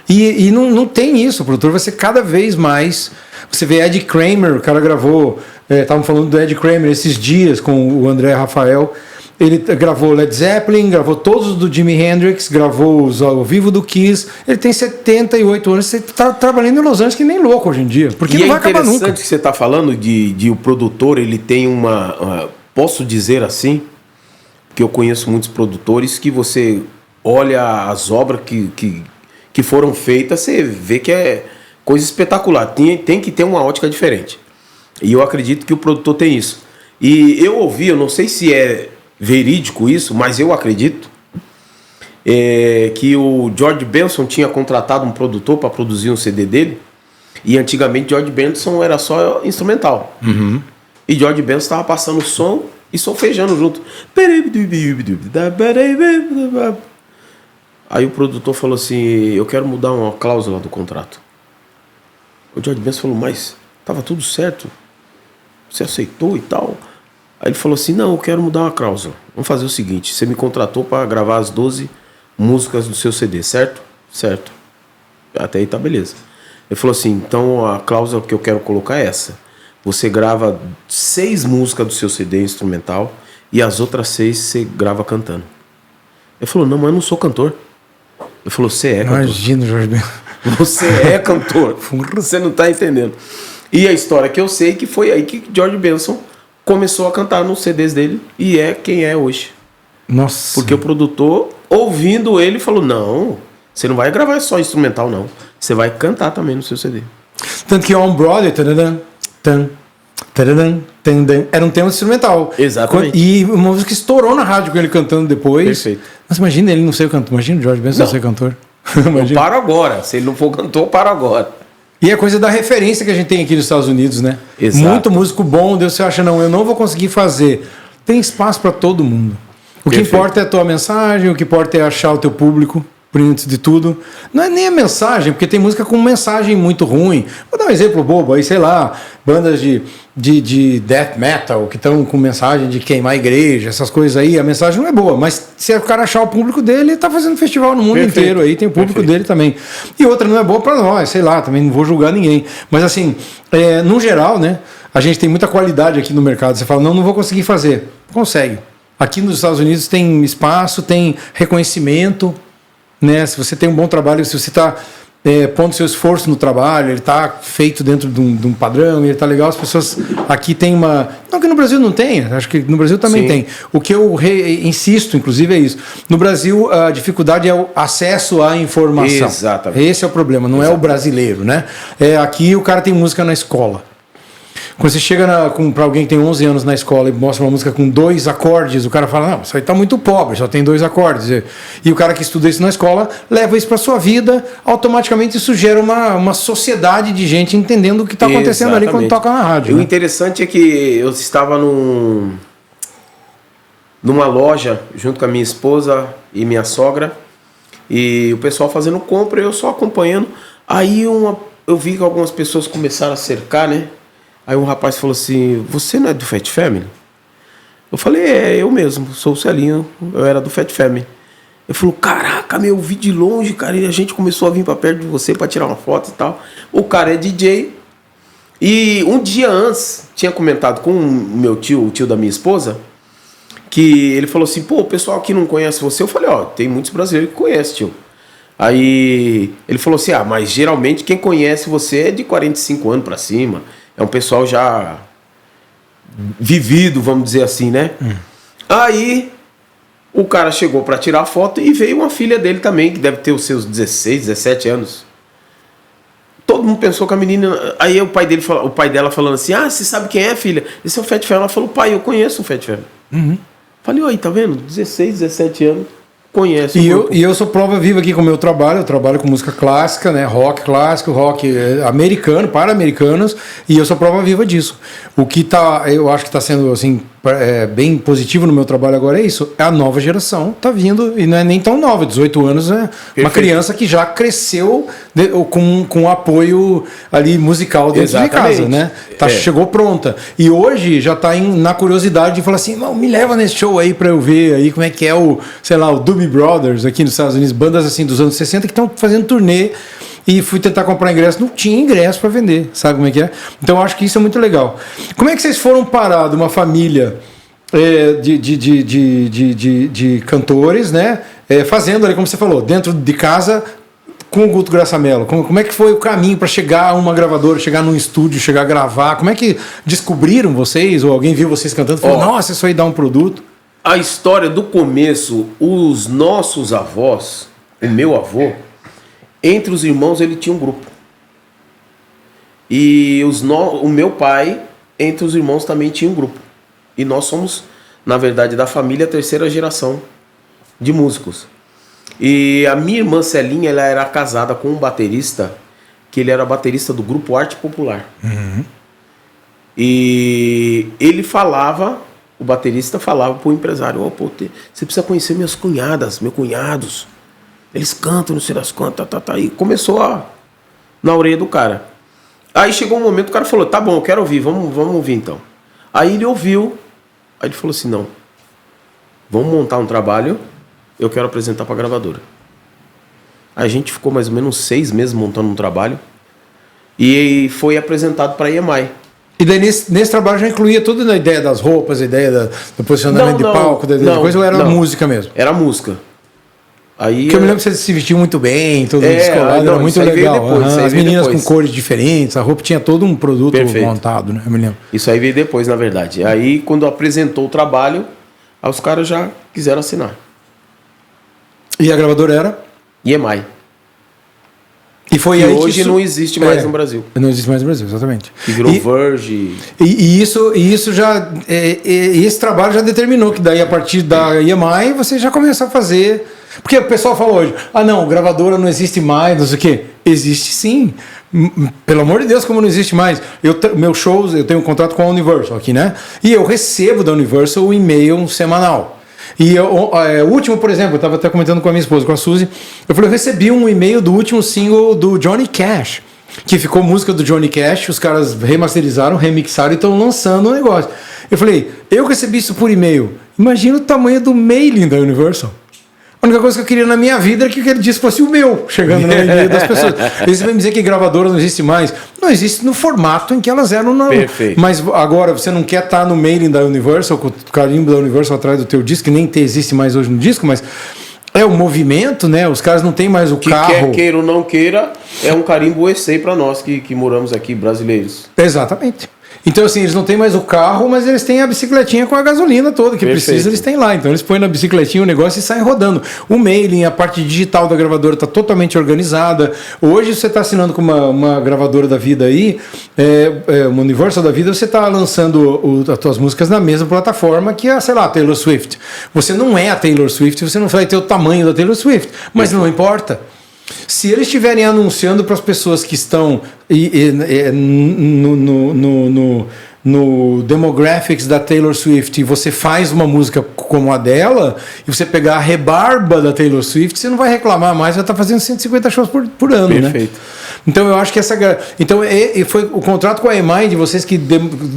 E não tem isso. O produtor vai ser cada vez mais. Você vê Ed Kramer, o cara gravou. Estavam falando do Ed Kramer esses dias com o André Rafael. Ele gravou Led Zeppelin, gravou todos do Jimi Hendrix, gravou os ao vivo do Kiss. Ele tem 78 anos. Você está trabalhando em Los Angeles que nem louco hoje em dia. Porque não vai acabar nunca. É interessante que você está falando de o produtor, ele tem uma. Posso dizer assim, que eu conheço muitos produtores que você olha as obras que foram feitas, você vê que é coisa espetacular. Tem que ter uma ótica diferente. E eu acredito que o produtor tem isso. E eu ouvi, eu não sei se é verídico isso, mas eu acredito que o George Benson tinha contratado um produtor para produzir um CD dele. E antigamente George Benson era só instrumental. E George Benson estava passando som e solfejando junto. Aí o produtor falou assim, eu quero mudar uma cláusula do contrato. O George Benson falou, mas estava tudo certo, você aceitou e tal. Aí ele falou assim, não, eu quero mudar uma cláusula. Vamos fazer o seguinte, você me contratou para gravar as 12 músicas do seu CD, certo? Certo. Até aí tá beleza. Ele falou assim, então a cláusula que eu quero colocar é essa. Você grava 6 músicas do seu CD instrumental e as outras 6 você grava cantando. Ele falou, não, mas eu não sou cantor. Ele falou, você é cantor. Imagina, Jorge. Você é cantor. Você não tá entendendo. E a história que eu sei que foi aí que George Benson começou a cantar nos CDs dele e é quem é hoje. Nossa. Porque o produtor, ouvindo ele, falou: não, você não vai gravar só instrumental, não. Você vai cantar também no seu CD. Tanto que On Brother, era um tema instrumental. Exatamente. E uma música que estourou na rádio com ele cantando depois. Perfeito. Mas imagina ele não ser cantor. Imagina o George Benson não ser cantor. Eu paro agora. Se ele não for cantor, eu paro agora. E é coisa da referência que a gente tem aqui nos Estados Unidos, né? Exato. Muito músico bom, Deus, você acha, não, eu não vou conseguir fazer. Tem espaço para todo mundo. O que importa é a tua mensagem, o que importa é achar o teu público, por antes de tudo. Não é nem a mensagem, porque tem música com mensagem muito ruim. Vou dar um exemplo bobo aí, sei lá, bandas de death metal que estão com mensagem de queimar a igreja, essas coisas aí, a mensagem não é boa, mas se o cara achar o público dele, ele tá fazendo festival no mundo inteiro aí, tem o público dele também. E outra não é boa para nós, sei lá, também não vou julgar ninguém. Mas assim, no geral, né, a gente tem muita qualidade aqui no mercado. Você fala, não vou conseguir fazer. Consegue. Aqui nos Estados Unidos tem espaço, tem reconhecimento, né? Se você tem um bom trabalho, se você está pondo seu esforço no trabalho, ele está feito dentro de um padrão, ele está legal, as pessoas aqui tem uma... Não que no Brasil não tem, acho que no Brasil também tem. O que eu insisto, inclusive, é isso. No Brasil, a dificuldade é o acesso à informação. Exatamente. Esse é o problema, não é o brasileiro, né? Aqui o cara tem música na escola. Quando você chega para alguém que tem 11 anos na escola e mostra uma música com 2 acordes, o cara fala, não, isso aí tá muito pobre, só tem 2 acordes. E o cara que estuda isso na escola leva isso para sua vida, automaticamente isso gera uma sociedade de gente entendendo o que está acontecendo ali quando toca na rádio. E o interessante é que eu estava numa loja junto com a minha esposa e minha sogra, e o pessoal fazendo compra e eu só acompanhando. Aí eu vi que algumas pessoas começaram a cercar, né? Aí um rapaz falou assim, você não é do Fat Family? Eu falei, eu mesmo, sou o Celinho, eu era do Fat Family. Ele falou, caraca, eu vi de longe, cara, e a gente começou a vir pra perto de você pra tirar uma foto e tal. O cara é DJ. E um dia antes, tinha comentado com o meu tio, o tio da minha esposa, que ele falou assim, pô, o pessoal aqui não conhece você. Eu falei, tem muitos brasileiros que conhecem, tio. Aí ele falou assim, mas geralmente quem conhece você é de 45 anos pra cima. É um pessoal já vivido, vamos dizer assim, né? Aí o cara chegou para tirar foto e veio uma filha dele também, que deve ter os seus 16, 17 anos. Todo mundo pensou que a menina... Aí o pai dela falando assim, você sabe quem é, filha? Esse é o Fat Family. Ela falou, pai, eu conheço o Fat Family. Falei, aí, tá vendo? 16, 17 anos. Conhece e eu sou prova viva aqui com o meu trabalho. Eu trabalho com música clássica, né? Rock clássico, rock americano, para americanos, e eu sou prova viva disso. O que eu acho que está sendo assim, bem positivo no meu trabalho agora é isso. A nova geração está vindo, e não é nem tão nova, 18 anos, é uma criança que já cresceu com apoio ali musical dentro de casa, né? Chegou pronta. E hoje já está na curiosidade de falar assim, me leva nesse show aí para eu ver aí como é que é o Doobie Brothers aqui nos Estados Unidos, bandas assim dos anos 60 que estão fazendo turnê, e fui tentar comprar ingresso, não tinha ingresso para vender, sabe como é que é? Então eu acho que isso é muito legal. Como é que vocês foram parar de uma família de cantores, né? Fazendo ali, como você falou, dentro de casa com o Guto Graça Mello? Como é que foi o caminho para chegar a uma gravadora, chegar num estúdio, chegar a gravar? Como é que descobriram vocês, ou alguém viu vocês cantando e falou, nossa, isso aí dá um produto? A história do começo, os nossos avós, o meu avô, entre os irmãos ele tinha um grupo. E o meu pai, entre os irmãos também tinha um grupo. E nós somos, na verdade, da família, a terceira geração de músicos. E a minha irmã Celinha, ela era casada com um baterista, que ele era baterista do grupo Arte Popular. E ele falava... O baterista falava pro empresário, você precisa conhecer minhas cunhadas, meus cunhados. Eles cantam, não sei das quantas, E começou na orelha do cara. Aí chegou um momento, o cara falou, tá bom, eu quero ouvir, vamos ouvir então. Aí ele ouviu, aí ele falou assim, não, vamos montar um trabalho, eu quero apresentar pra gravadora. Aí a gente ficou mais ou menos 6 meses montando um trabalho, e foi apresentado pra EMI. E daí nesse trabalho já incluía tudo na ideia das roupas, a ideia do posicionamento de palco, da coisa, ou era música mesmo? Era música. Aí, Porque eu me lembro que você se vestiu muito bem, todo descolado, era muito legal. Depois, as meninas com cores diferentes, a roupa tinha todo um produto montado, né? Eu me lembro. Isso aí veio depois, na verdade. Aí, quando apresentou o trabalho, aí os caras já quiseram assinar. E a gravadora era? EMI. E foi que aí hoje que isso... não existe mais no Brasil. Não existe mais no Brasil, exatamente. Que virou Verge. E isso já... esse trabalho já determinou que daí, a partir da EMI, você já começou a fazer... Porque o pessoal fala hoje, não, gravadora não existe mais, não sei o quê. Existe sim. Pelo amor de Deus, como não existe mais. Meus shows, eu tenho um contrato com a Universal aqui, né? E eu recebo da Universal um e-mail semanal. E o último, por exemplo, eu estava até comentando com a minha esposa, com a Suzy, eu falei, eu recebi um e-mail do último single do Johnny Cash, que ficou música do Johnny Cash, os caras remasterizaram, remixaram e estão lançando o negócio. Eu falei, eu recebi isso por e-mail, imagina o tamanho do mailing da Universal. A única coisa que eu queria na minha vida era que ele disse fosse o meu, chegando no e-mail das pessoas. E você vai me dizer que gravadora não existe mais. Não existe no formato em que elas eram. Perfeito. Mas agora você não quer estar no mailing da Universal, com o carimbo da Universal atrás do teu disco, que nem existe mais hoje no disco, mas é o movimento, né? Os caras não têm mais o carro. Quer queira ou não queira, é um carimbo USA para nós que moramos aqui, brasileiros. Exatamente. Então, assim, eles não têm mais o carro, mas eles têm a bicicletinha com a gasolina toda, que precisa, eles têm lá. Então, eles põem na bicicletinha o negócio e saem rodando. O mailing, a parte digital da gravadora está totalmente organizada. Hoje, você está assinando com uma gravadora da vida aí, uma Universal da vida, você está lançando as suas músicas na mesma plataforma que a, sei lá, Taylor Swift. Você não é a Taylor Swift, você não vai ter o tamanho da Taylor Swift, mas não importa. Se eles estiverem anunciando para as pessoas que estão no demographics da Taylor Swift e você faz uma música como a dela e você pegar a rebarba da Taylor Swift, você não vai reclamar mais, vai estar fazendo 150 shows por ano. Perfeito. Né? Então eu acho que então foi o contrato com a EMI de vocês que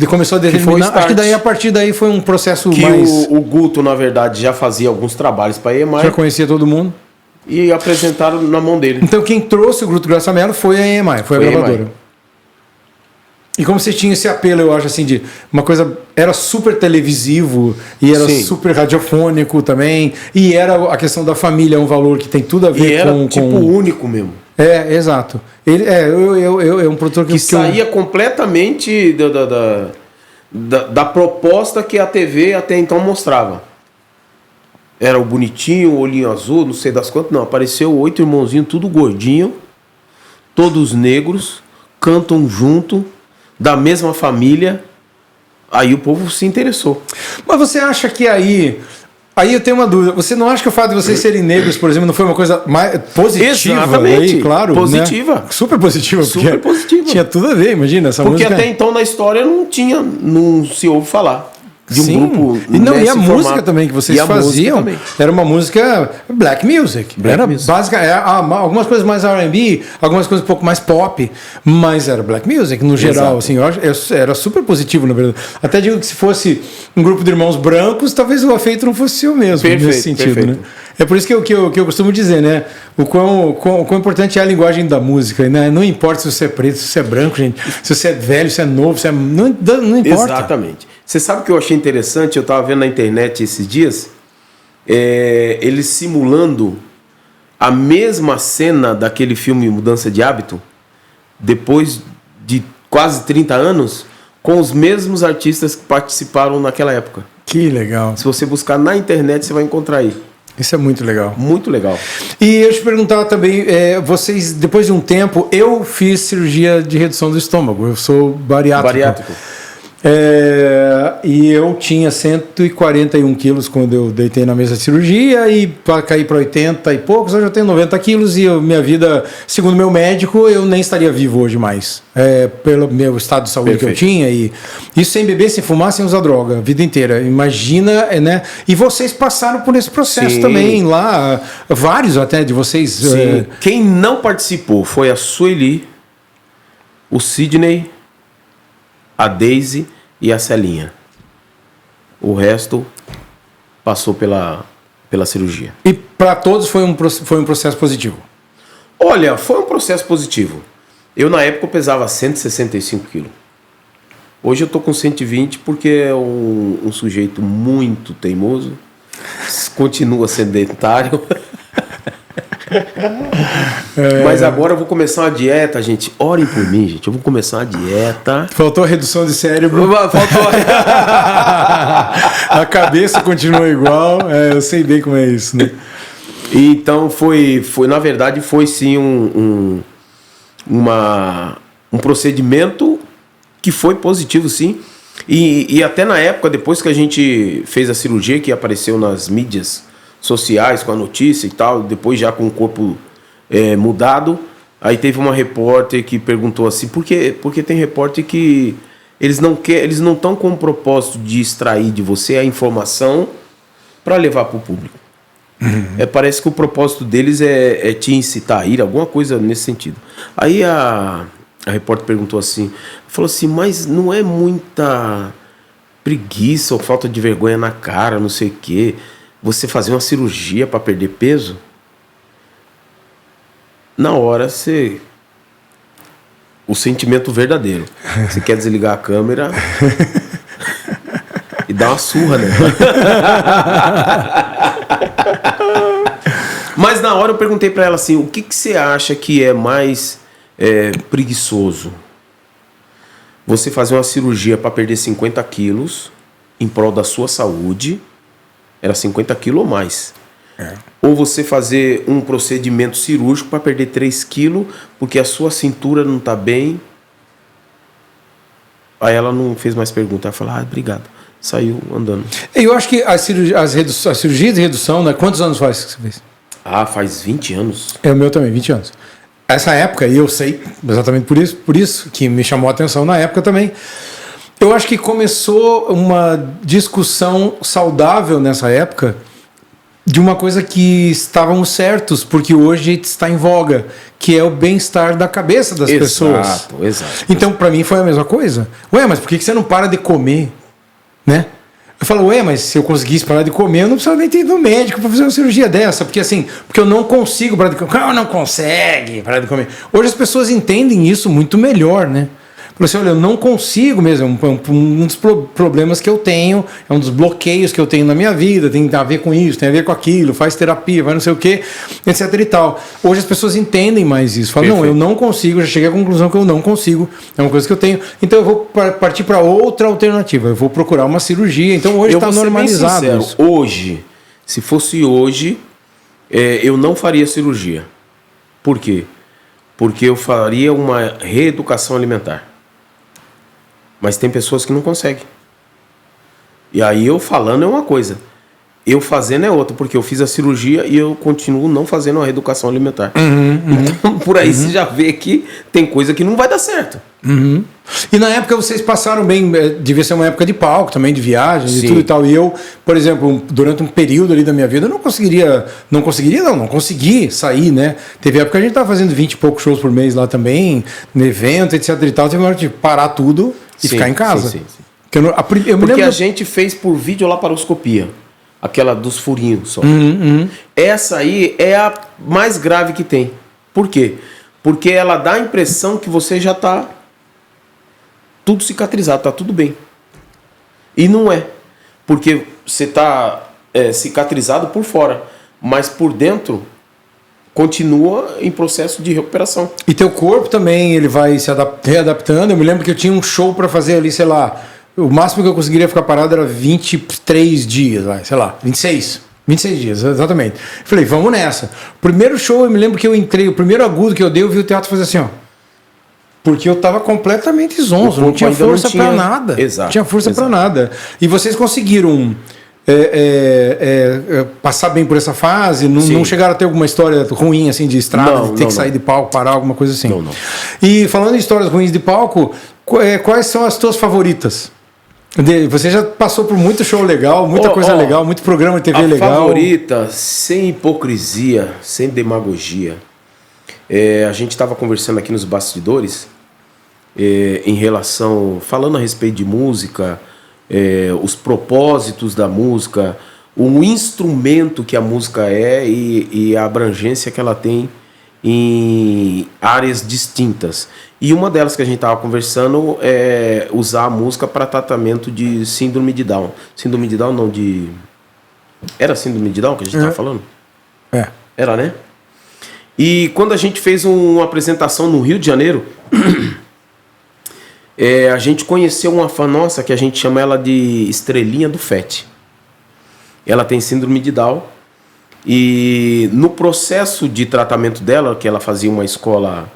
começou a determinar. Acho que daí a partir daí foi um processo que mais. O Guto, na verdade, já fazia alguns trabalhos para a EMI. Já conhecia todo mundo. E apresentaram na mão dele. Então quem trouxe o Guto Graça Mello foi a EMI, foi a gravadora. E como você tinha esse apelo, eu acho assim, de uma coisa, era super televisivo e era super radiofônico também, e era a questão da família, um valor que tem tudo a ver e era tipo único mesmo. Exato. Ele é um produtor que saía completamente da proposta que a TV até então mostrava. Era o bonitinho, o olhinho azul, não sei das quantas. Não, apareceu 8 irmãozinhos, tudo gordinho, todos negros, cantam junto, da mesma família. Aí o povo se interessou. Mas você acha que aí eu tenho uma dúvida. Você não acha que o fato de vocês serem negros, por exemplo, não foi uma coisa mais positiva? Exatamente. Aí, claro. Positiva. Né? Super positiva. Super positiva. Tinha tudo a ver, imagina. Essa porque música... até então na história não se ouve falar. De um grupo e a música também que vocês faziam era uma música black music. Algumas coisas mais R&B, algumas coisas um pouco mais pop, mas era black music no geral. Assim, eu acho, era super positivo, na verdade. Até digo que se fosse um grupo de irmãos brancos, talvez o efeito não fosse o mesmo. Perfeito, nesse sentido. Perfeito. Né? É por isso que eu costumo dizer, né? O quão importante é a linguagem da música. Né? Não importa se você é preto, se você é branco, gente. Se você é velho, se é novo, não importa. Exatamente. Você sabe o que eu achei interessante? Eu estava vendo na internet esses dias, eles simulando a mesma cena daquele filme Mudança de Hábito, depois de quase 30 anos, com os mesmos artistas que participaram naquela época. Que legal. Se você buscar na internet, você vai encontrar aí. Isso é muito legal. Muito legal. E eu te perguntava também, vocês, depois de um tempo, eu fiz cirurgia de redução do estômago, eu sou bariátrico. E eu tinha 141 quilos quando eu deitei na mesa de cirurgia e para cair para 80 e poucos, hoje eu tenho 90 quilos e minha vida, segundo meu médico, eu nem estaria vivo hoje mais, pelo meu estado de saúde que eu tinha, e isso sem beber, sem fumar, sem usar droga, a vida inteira, imagina, né? E vocês passaram por esse processo também lá, vários até de vocês. Sim. Quem não participou foi a Sueli, o Sidney, a Daisy e a Celinha. O resto passou pela cirurgia. E para todos foi um processo positivo? Olha, foi um processo positivo. Eu na época pesava 165 quilos. Hoje eu tô com 120 porque é um sujeito muito teimoso. Continua sedentário. Mas agora eu vou começar uma dieta, gente. Orem por mim, gente. Eu vou começar uma dieta. Faltou a redução de cérebro. Faltou. A cabeça continua igual. Eu sei bem como é isso, né? Então foi na verdade, foi sim um procedimento que foi positivo, sim. E até na época, depois que a gente fez a cirurgia, que apareceu nas mídias sociais com a notícia e tal, depois já com o corpo mudado, aí teve uma repórter que perguntou assim, porque tem repórter que eles não estão com o propósito de extrair de você a informação para levar para o público. Parece que o propósito deles é te incitar a ir, alguma coisa nesse sentido. Aí a repórter perguntou assim, falou assim, mas não é muita preguiça ou falta de vergonha na cara, não sei o quê, você fazer uma cirurgia para perder peso? Na hora o sentimento verdadeiro, você quer desligar a câmera e dar uma surra, né? Mas na hora eu perguntei para ela assim, o que você acha que é mais preguiçoso? Você fazer uma cirurgia para perder 50 quilos em prol da sua saúde, era 50 quilos ou mais. Ou você fazer um procedimento cirúrgico para perder 3 quilos porque a sua cintura não está bem. Aí ela não fez mais pergunta, ela falou, obrigado. Saiu andando. Eu acho que a cirurgia de redução, né? Quantos anos faz que você fez? Faz 20 anos. O meu também, 20 anos. Essa época, e eu sei exatamente por isso que me chamou a atenção na época também. Eu acho que começou uma discussão saudável nessa época de uma coisa que estávamos certos, porque hoje está em voga, que é o bem-estar da cabeça das pessoas. Exato. Então, para mim foi a mesma coisa. Mas por que você não para de comer? Né? Eu falo, mas se eu conseguisse parar de comer, eu não precisava nem ter ido no médico para fazer uma cirurgia dessa, porque eu não consigo parar de comer. Não consegue parar de comer. Hoje as pessoas entendem isso muito melhor, né? Falei assim, olha, eu não consigo mesmo, um dos problemas que eu tenho, é um dos bloqueios que eu tenho na minha vida, tem a ver com isso, tem a ver com aquilo, faz terapia, vai não sei o quê, etc e tal. Hoje as pessoas entendem mais isso, falam, não, eu não consigo, já cheguei à conclusão que eu não consigo, é uma coisa que eu tenho, então eu vou partir para outra alternativa, eu vou procurar uma cirurgia, então hoje está normalizado isso. Hoje, se fosse hoje, eu não faria cirurgia. Por quê? Porque eu faria uma reeducação alimentar. Mas tem pessoas que não conseguem. E aí eu falando é uma coisa, eu fazendo é outra, porque eu fiz a cirurgia e eu continuo não fazendo a reeducação alimentar. Então por aí você já vê que tem coisa que não vai dar certo. E na época vocês passaram bem, devia ser uma época de palco também, de viagem, de tudo e tal. E eu, por exemplo, durante um período ali da minha vida, eu não consegui sair, né? Teve época que a gente estava fazendo 20 e poucos shows por mês lá também, no evento, etc e tal. Teve uma hora de parar tudo e ficar em casa. Sim. Porque a gente fez por videolaparoscopia, aquela dos furinhos só. Essa aí é a mais grave que tem. Por quê? Porque ela dá a impressão que você já está tudo cicatrizado, está tudo bem. E não é. Porque você está cicatrizado por fora, mas por dentro continua em processo de recuperação. E teu corpo também, ele vai se readaptando. Eu me lembro que eu tinha um show para fazer ali, sei lá, o máximo que eu conseguiria ficar parado era 23 dias, sei lá, 26 dias, exatamente. Falei, vamos nessa. Primeiro show, eu me lembro que eu entrei, o primeiro agudo que eu dei, eu vi o teatro fazer assim, ó. Porque eu tava completamente zonzo, não tinha força para nada. Exato. Não tinha força para nada. E vocês conseguiram passar bem por essa fase? Não chegaram a ter alguma história ruim assim de estrada, de ter que sair de palco, parar, alguma coisa assim? Não. E falando em histórias ruins de palco, quais são as tuas favoritas? Você já passou por muito show legal, muita coisa legal, muito programa de TV legal. A favorita, sem hipocrisia, sem demagogia. A gente estava conversando aqui nos bastidores em relação, falando a respeito de música, os propósitos da música, o instrumento que a música é e a abrangência que ela tem em áreas distintas. E uma delas que a gente estava conversando é usar a música para tratamento de síndrome de Down. Síndrome de Down não, de... Era síndrome de Down que a gente estava falando? É. Era, né? E quando a gente fez uma apresentação no Rio de Janeiro, a gente conheceu uma fã nossa que a gente chama ela de Estrelinha do FET. Ela tem síndrome de Down. E no processo de tratamento dela, que ela fazia uma escola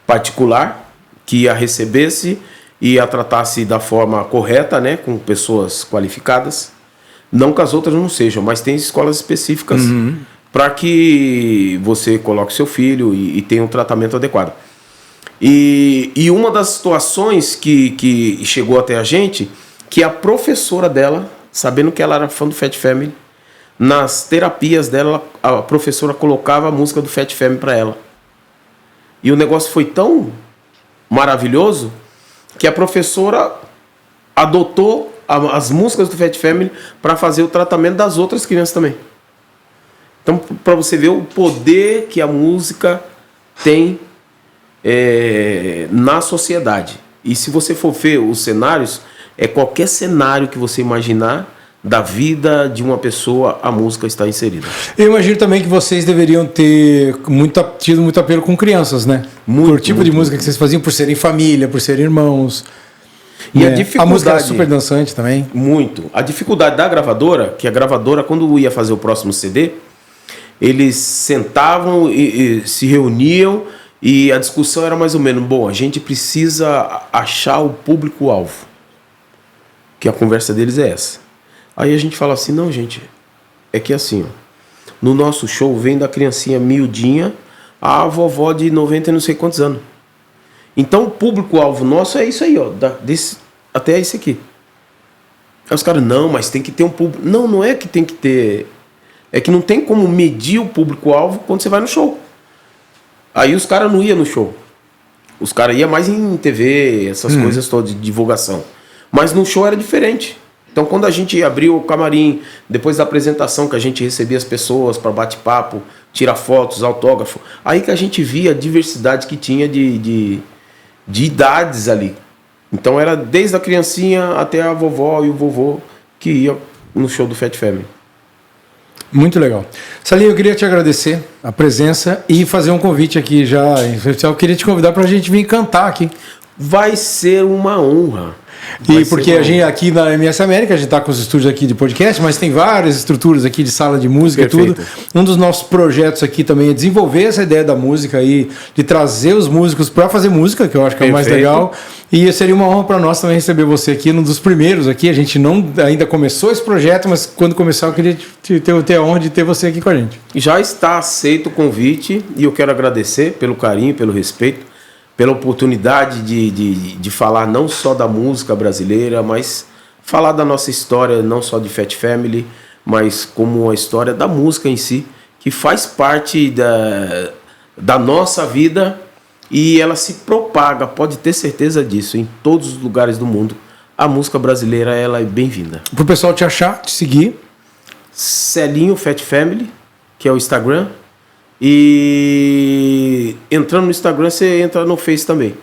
particular, que a recebesse e a tratasse da forma correta, né, com pessoas qualificadas. Não que as outras não sejam, mas tem escolas específicas para que você coloque seu filho e tenha um tratamento adequado. E uma das situações que chegou até a gente, que a professora dela, sabendo que ela era fã do Fat Family, nas terapias dela, a professora colocava a música do Fat Family para ela. E o negócio foi tão maravilhoso que a professora adotou as músicas do Fat Family para fazer o tratamento das outras crianças também. Então, para você ver o poder que a música tem na sociedade. E se você for ver os cenários, qualquer cenário que você imaginar da vida de uma pessoa, a música está inserida. Eu imagino também que vocês deveriam ter tido muito apelo com crianças, né? Por tipo de música que vocês faziam, por serem família, por serem irmãos. E a dificuldade... A música é super dançante também. Muito. A dificuldade da gravadora, que a gravadora, quando ia fazer o próximo CD, eles sentavam e se reuniam e a discussão era mais ou menos, bom, a gente precisa achar o público-alvo. Que a conversa deles é essa. Aí a gente fala assim, não, gente, é que assim, ó, no nosso show vem da criancinha miudinha a vovó de 90 e não sei quantos anos. Então o público-alvo nosso é isso aí, ó, até esse aqui. Aí os caras, não, mas tem que ter um público... Não, não é que tem que ter... É que não tem como medir o público-alvo quando você vai no show. Aí os caras não iam no show. Os caras iam mais em TV, essas coisas todas de divulgação. Mas no show era diferente. Então, quando a gente abriu o camarim, depois da apresentação, que a gente recebia as pessoas para bate-papo, tirar fotos, autógrafo, aí que a gente via a diversidade que tinha de idades ali. Então, era desde a criancinha até a vovó e o vovô que ia no show do Fat Family. Muito legal. Salinho, eu queria te agradecer a presença e fazer um convite aqui já em especial. Eu queria te convidar para a gente vir cantar aqui. Vai ser uma honra. E porque a gente aqui na MS América, a gente está com os estúdios aqui de podcast, mas tem várias estruturas aqui de sala de música. Perfeito. E tudo. Um dos nossos projetos aqui também é desenvolver essa ideia da música aí, de trazer os músicos para fazer música, que eu acho que é o mais legal. E seria uma honra para nós também receber você aqui, um dos primeiros aqui. A gente não ainda começou esse projeto, mas quando começar eu queria ter a honra de ter você aqui com a gente. Já está aceito o convite e eu quero agradecer pelo carinho, pelo respeito, pela oportunidade de falar não só da música brasileira, mas falar da nossa história, não só de Fat Family, mas como a história da música em si, que faz parte da nossa vida e ela se propaga, pode ter certeza disso, em todos os lugares do mundo. A música brasileira, ela é bem-vinda. Para o pessoal te achar, te seguir. Celinho Fat Family, que é o Instagram. E entrando no Instagram, você entra no Face também.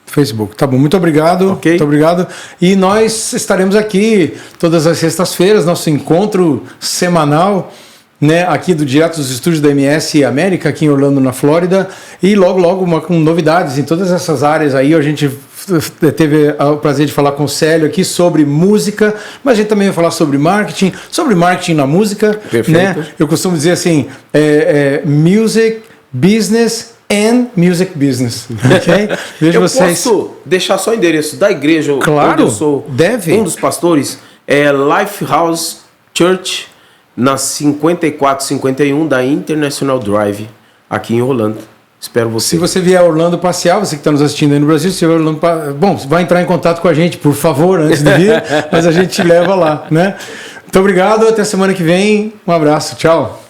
Facebook. Tá bom, muito obrigado. Okay. Muito obrigado. E nós estaremos aqui todas as sextas-feiras, nosso encontro semanal, né, aqui direto dos estúdios da MS América, aqui em Orlando, na Flórida. E logo com novidades em todas essas áreas aí. A gente teve o prazer de falar com o Célio aqui sobre música, mas a gente também vai falar sobre marketing na música. Perfeito. Né? Eu costumo dizer assim, music, business and music business. Okay? Vejo vocês. Posso deixar só o endereço da igreja, claro, onde eu sou um dos pastores, é Lifehouse Church, na 5451 da International Drive, aqui em Orlando. Espero você. Se você vier a Orlando passear, você que está nos assistindo aí no Brasil, se vier Orlando, bom, vai entrar em contato com a gente, por favor, antes de vir, mas a gente te leva lá, né? Muito obrigado, até semana que vem. Um abraço, tchau.